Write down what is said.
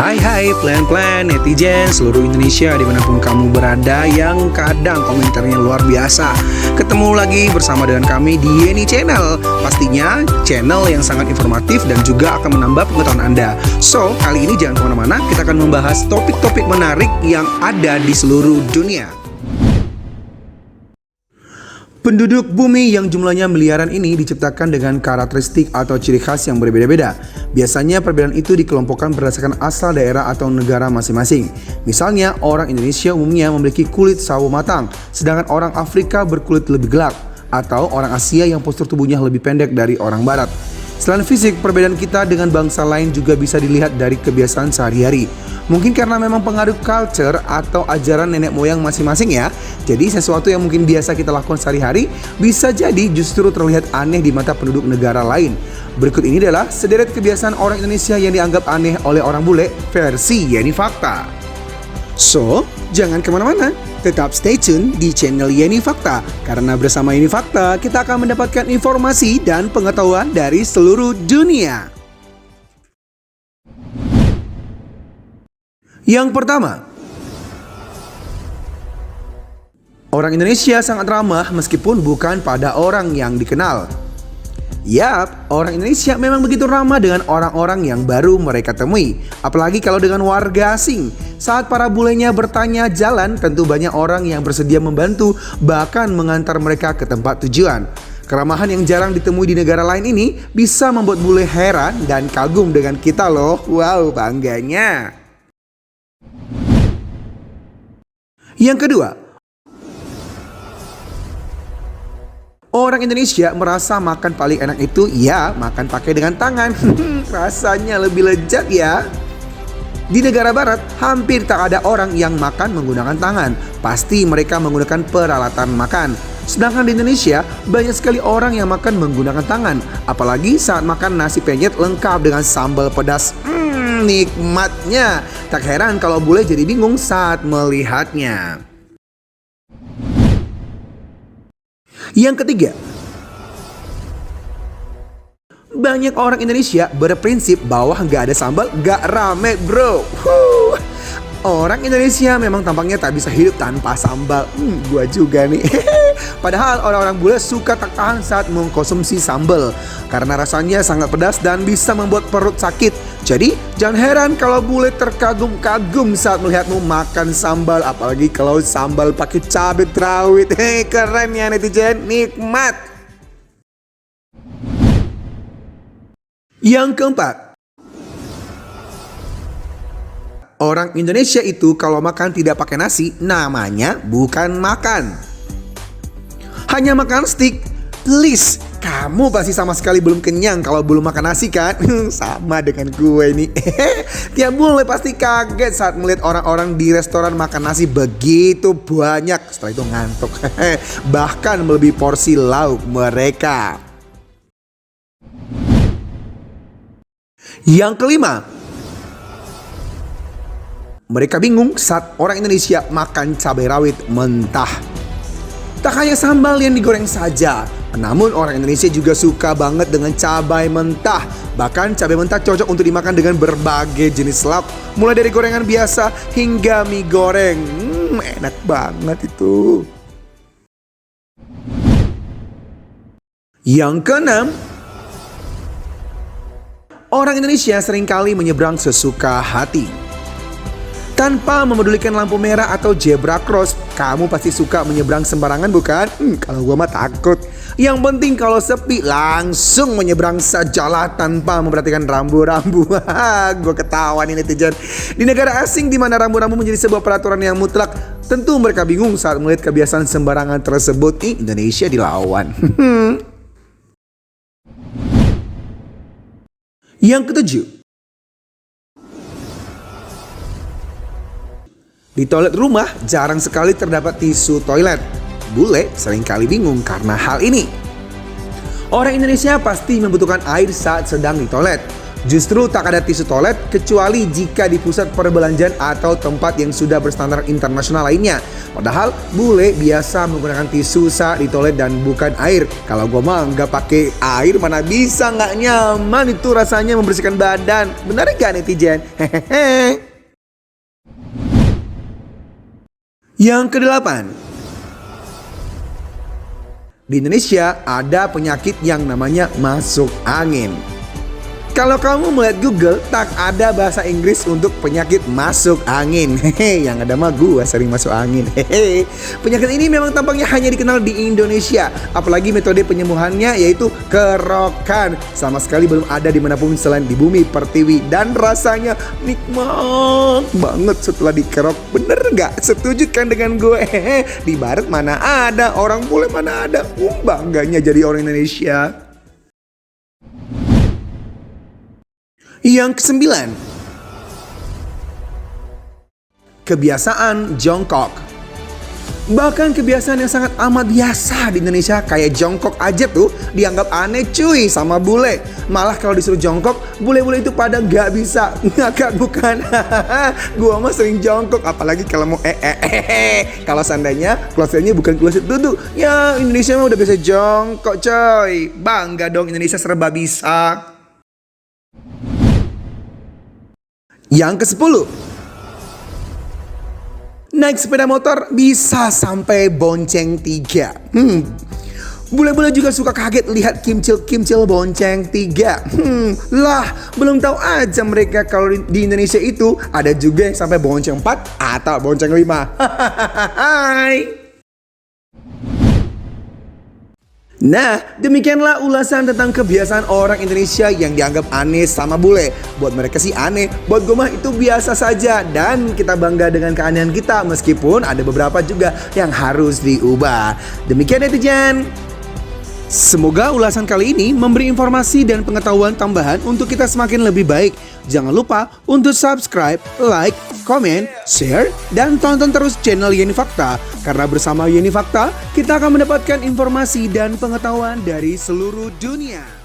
Hai plan-plan netizen seluruh Indonesia dimanapun kamu berada yang kadang komentarnya luar biasa. Ketemu lagi bersama dengan kami di Yeni Channel. Pastinya channel yang sangat informatif dan juga akan menambah pengetahuan Anda. So, kali ini jangan kemana-mana, kita akan membahas topik-topik menarik yang ada di seluruh dunia. Penduduk bumi yang jumlahnya miliaran ini diciptakan dengan karakteristik atau ciri khas yang berbeda-beda. Biasanya perbedaan itu dikelompokkan berdasarkan asal daerah atau negara masing-masing. Misalnya, orang Indonesia umumnya memiliki kulit sawo matang, sedangkan orang Afrika berkulit lebih gelap, atau orang Asia yang postur tubuhnya lebih pendek dari orang Barat. Selain fisik, perbedaan kita dengan bangsa lain juga bisa dilihat dari kebiasaan sehari-hari. Mungkin karena memang pengaruh culture atau ajaran nenek moyang masing-masing ya. Jadi sesuatu yang mungkin biasa kita lakukan sehari-hari bisa jadi justru terlihat aneh di mata penduduk negara lain. Berikut ini adalah sederet kebiasaan orang Indonesia yang dianggap aneh oleh orang bule versi Yeni Fakta. So, jangan kemana-mana, tetap stay tune di channel Yeni Fakta. Karena bersama Yeni Fakta, kita akan mendapatkan informasi dan pengetahuan dari seluruh dunia. Yang pertama, orang Indonesia sangat ramah meskipun bukan pada orang yang dikenal. Yap, orang Indonesia memang begitu ramah dengan orang-orang yang baru mereka temui. Apalagi kalau dengan warga asing. Saat para bulenya bertanya jalan, tentu banyak orang yang bersedia membantu, bahkan mengantar mereka ke tempat tujuan. Keramahan yang jarang ditemui di negara lain ini bisa membuat bule heran dan kagum dengan kita loh. Wow, bangganya. Yang kedua, orang Indonesia merasa makan paling enak itu ya makan pakai dengan tangan. Rasanya lebih lezat ya. Di negara barat hampir tak ada orang yang makan menggunakan tangan. Pasti mereka menggunakan peralatan makan. Sedangkan di Indonesia banyak sekali orang yang makan menggunakan tangan. Apalagi saat makan nasi penyet lengkap dengan sambal pedas. Nikmatnya. Tak heran kalau bule jadi bingung saat melihatnya. Yang ketiga, banyak orang Indonesia berprinsip bahwa nggak ada sambal nggak rame bro. Orang Indonesia memang tampaknya tak bisa hidup tanpa sambal. Gua juga nih. Padahal orang-orang bule suka tak tahan saat mengkonsumsi sambal karena rasanya sangat pedas dan bisa membuat perut sakit. Jadi jangan heran kalau bule terkagum-kagum saat melihatmu makan sambal, apalagi kalau sambal pakai cabai rawit. Keren ya netizen, nikmat. Yang keempat, orang Indonesia itu kalau makan tidak pakai nasi, namanya bukan makan. Hanya makan stick. Please, kamu pasti sama sekali belum kenyang kalau belum makan nasi kan? Sama dengan gue nih. Tiap bule pasti kaget saat melihat orang-orang di restoran makan nasi begitu banyak. Setelah itu ngantuk. Bahkan melebihi porsi lauk mereka. Yang kelima, mereka bingung saat orang Indonesia makan cabai rawit mentah. Tak hanya sambal yang digoreng saja, namun orang Indonesia juga suka banget dengan cabai mentah. Bahkan cabai mentah cocok untuk dimakan dengan berbagai jenis lauk, mulai dari gorengan biasa hingga mie goreng. Enak banget itu. Yang keenam, orang Indonesia seringkali menyeberang sesuka hati. Tanpa memedulikan lampu merah atau zebra cross, kamu pasti suka menyeberang sembarangan bukan? Kalau gua mah takut. Yang penting kalau sepi langsung menyeberang sajalah tanpa memperhatikan rambu-rambu. Gua ketawa nih netizen. Di negara asing di mana rambu-rambu menjadi sebuah peraturan yang mutlak, tentu mereka bingung saat melihat kebiasaan sembarangan tersebut. Indonesia dilawan. Yang ketujuh, di toilet rumah jarang sekali terdapat tisu toilet. Bule seringkali bingung karena hal ini. Orang Indonesia pasti membutuhkan air saat sedang di toilet. Justru tak ada tisu toilet kecuali jika di pusat perbelanjaan atau tempat yang sudah berstandar internasional lainnya. Padahal bule biasa menggunakan tisu saat di toilet dan bukan air. Kalau gua mah nggak pakai air mana bisa, nggak nyaman itu rasanya membersihkan badan. Benar nggak netizen? Hehehe. Yang kedelapan, di Indonesia ada penyakit yang namanya masuk angin. Kalau kamu melihat Google, tak ada bahasa Inggris untuk penyakit masuk angin. Hehe, yang ada mah gua sering masuk angin. Hehe. Penyakit ini memang tampaknya hanya dikenal di Indonesia. Apalagi metode penyembuhannya yaitu kerokan. Sama sekali belum ada dimanapun selain di bumi pertiwi. Dan rasanya nikmat banget setelah dikerok. Bener nggak? Setuju kan dengan gue? Hehe. Di barat mana ada, orang bule mana ada. Bangganya jadi orang Indonesia. Yang kesembilan, kebiasaan jongkok. Bahkan kebiasaan yang sangat amat biasa di Indonesia kayak jongkok aja tuh dianggap aneh cuy sama bule. Malah kalau disuruh jongkok, bule-bule itu pada nggak bisa. Ngakak bukan? Gua mah sering jongkok, apalagi kalau mau Kalau seandainya klosetnya bukan kloset duduk, ya Indonesia mah udah bisa jongkok coy. Bangga dong, Indonesia serba bisa. Yang ke-10, naik sepeda motor bisa sampai bonceng 3. Bule-bule juga suka kaget lihat kimcil-kimcil bonceng 3. Lah, belum tahu aja mereka kalau di Indonesia itu ada juga yang sampai bonceng 4 atau bonceng 5. Hai. Nah, demikianlah ulasan tentang kebiasaan orang Indonesia yang dianggap aneh sama bule. Buat mereka sih aneh, buat gue mah itu biasa saja. Dan kita bangga dengan keanehan kita, meskipun ada beberapa juga yang harus diubah. Demikian netizen. Semoga ulasan kali ini memberi informasi dan pengetahuan tambahan untuk kita semakin lebih baik. Jangan lupa untuk subscribe, like, komen, share, dan tonton terus channel Yeni Fakta. Karena bersama Yeni Fakta, kita akan mendapatkan informasi dan pengetahuan dari seluruh dunia.